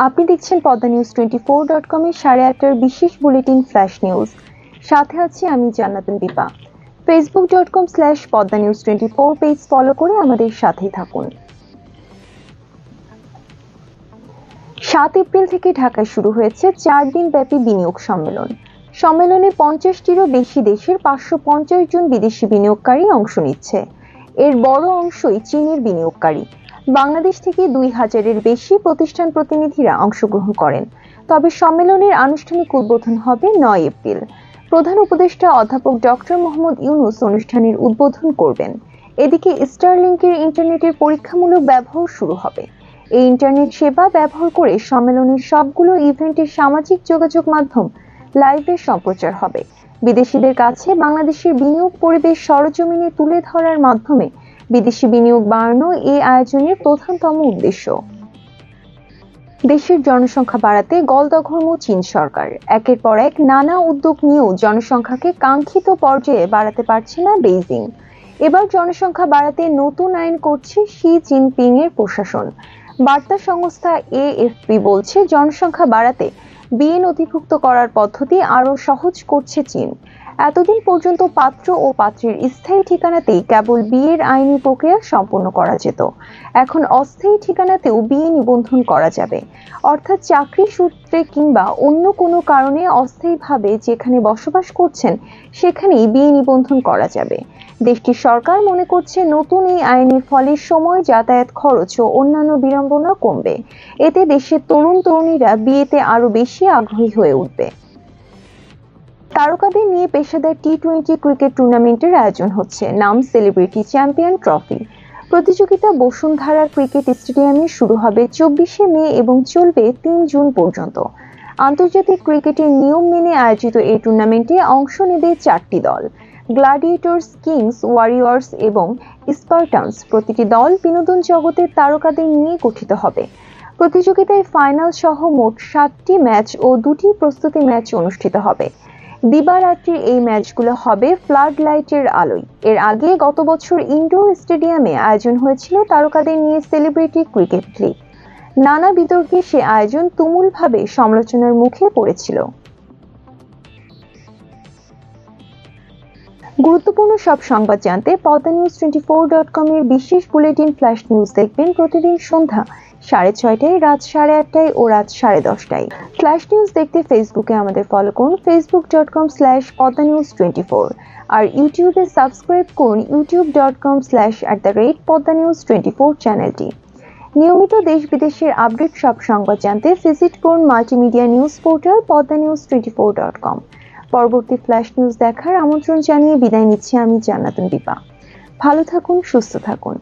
আপনি দেখছেন Padma news 24.com এর 8:30টার বিশেষ বুলেটিন ফ্ল্যাশ নিউজ। সাথে আছি আমি জান্নাতুন বিপা। facebook.com/poddanews24 পেজ ফলো করে আমাদের সাথেই থাকুন। 7 এপ্রিল থেকে ঢাকায় শুরু হয়েছে 4 দিন ব্যাপী বিনিয়োগ সম্মেলন। সম্মেলনে 50টিরও বেশি দেশের 550 জন বিদেশি বিনিয়োগকারী অংশ নিচ্ছে। এর বড় অংশই চীনের বিনিয়োগকারী। বাংলাদেশ থেকে 2000-এর বেশি প্রতিষ্ঠান প্রতিনিধিরা অংশগ্রহণ করেন। তবে সম্মেলনের আনুষ্ঠানিক উদ্বোধন হবে 9 এপ্রিল। প্রধান উপদেষ্টা অধ্যাপক ডক্টর মোহাম্মদ ইউনূস অনুষ্ঠানের উদ্বোধন করবেন। এদিকে স্টারলিংকের ইন্টারনেটের পরীক্ষামূলক ব্যবহার শুরু হবে। এই ইন্টারনেট সেবা ব্যবহার করে সম্মেলনের সবগুলো ইভেন্টের সামাজিক যোগাযোগ মাধ্যম লাইভে সম্প্রচার হবে। বিদেশিদের কাছে বাংলাদেশের বিনিয়োগ পরিবেশ সরজমিনে তুলে ধরার মাধ্যমে বিদেশি বিনিয়োগ বাড়ানো এই আয়োজনের প্রধানতম উদ্দেশ্য। দেশের জনসংখ্যা বাড়াতে গলদঘর্ম চীন সরকার। একের পর এক নানা উদ্যোগ নিয়েও জনসংখ্যাকে কাঙ্ক্ষিত পর্যায়ে বাড়াতে পারছে না বেইজিং। এবার জনসংখ্যা বাড়াতে নতুন আইন করছে শি জিনপিং এর প্রশাসন। বার্তা সংস্থা এএফপি বলছে, জনসংখ্যা বাড়াতে বিয়ে নথিভুক্ত করার পদ্ধতি আরও সহজ করছে চীন। এতদিন পর্যন্ত পাত্র ও পাত্রীর স্থায়ী ঠিকানাতেই কেবল বিয়ের আইনি প্রক্রিয়া সম্পন্ন করা যেত। এখন অস্থায়ী ঠিকানাতেও বিয়ে নিবন্ধন করা যাবে। অর্থাৎ চাকরি সূত্রে কিংবা অন্য কোনো কারণে অস্থায়ীভাবে যেখানে বসবাস করছেন সেখানেই বিয়ে নিবন্ধন করা যাবে। দেশটির সরকার মনে করছে, নতুন এই আইনের ফলে সময়, যাতায়াত খরচ ও অন্যান্য বিড়ম্বনা কমবে। এতে দেশের তরুণ তরুণীরা বিয়েতে আরো বেশি আগ্রহী হয়ে উঠবে। তারকাদের নিয়ে পেশাদার টি-20 ক্রিকেট টুর্নামেন্টের আয়োজন হচ্ছে। নাম সেলিব্রিটি চ্যাম্পিয়ন ট্রফি। প্রতিযোগিতা বসুন্ধরা ক্রিকেট স্টেডিয়ামে শুরু হবে 24শে মে এবং চলবে 3 জুন পর্যন্ত। আন্তর্জাতিক ক্রিকেটের নিয়ম মেনে আয়োজিত এই টুর্নামেন্টে অংশ নেবে 4টি দল: গ্ল্যাডিয়েটর্স, কিংস, ওয়ারিয়র্স এবং স্পার্টানস। প্রতিটি দল বিনোদন জগতের তারকাদের নিয়ে গঠিত হবে। প্রতিযোগিতায় ফাইনাল সহ মোট 7টি ম্যাচ ও 2টি প্রস্তুতি ম্যাচ অনুষ্ঠিত হবে। দিবারাত্রির এই ম্যাচগুলো হবে ফ্লাড লাইটের আলোয়। এর আগে গত বছর ইনডোর স্টেডিয়ামে আয়োজন হয়েছিল তারকাদের নিয়ে সেলিব্রিটি ক্রিকেট লিগ। নানা বিতর্কে সে আয়োজন তুমুলভাবে সমালোচনার মুখে পড়েছিল। গুরুত্বপূর্ণ সব সংবাদ জানতে পদ্মা নিউজ 24.com এর বিশেষ বুলেটিন ফ্ল্যাশ নিউজ দেখবেন প্রতিদিন সন্ধ্যা 6:30টায়, রাত 8:30টায় ও রাত 10:30টায়। ফ্ল্যাশ নিউজ দেখতে ফেসবুকে আমাদের ফলো করুন facebook.com/poddanews24 আর ইউটিউবে সাবস্ক্রাইব করুন youtube.com/poddanews24 চ্যানেলটি। নিয়মিত দেশ বিদেশের আপডেট সব সংবাদ জানতে ভিজিট করুন মাল্টিমিডিয়া নিউজ পোর্টাল poddanews24.com। পরবর্তী ফ্ল্যাশ নিউজ দেখার আমন্ত্রণ জানিয়ে বিদায় নিচ্ছি আমি জান্নাতুন বিপা। ভালো থাকুন, সুস্থ থাকুন।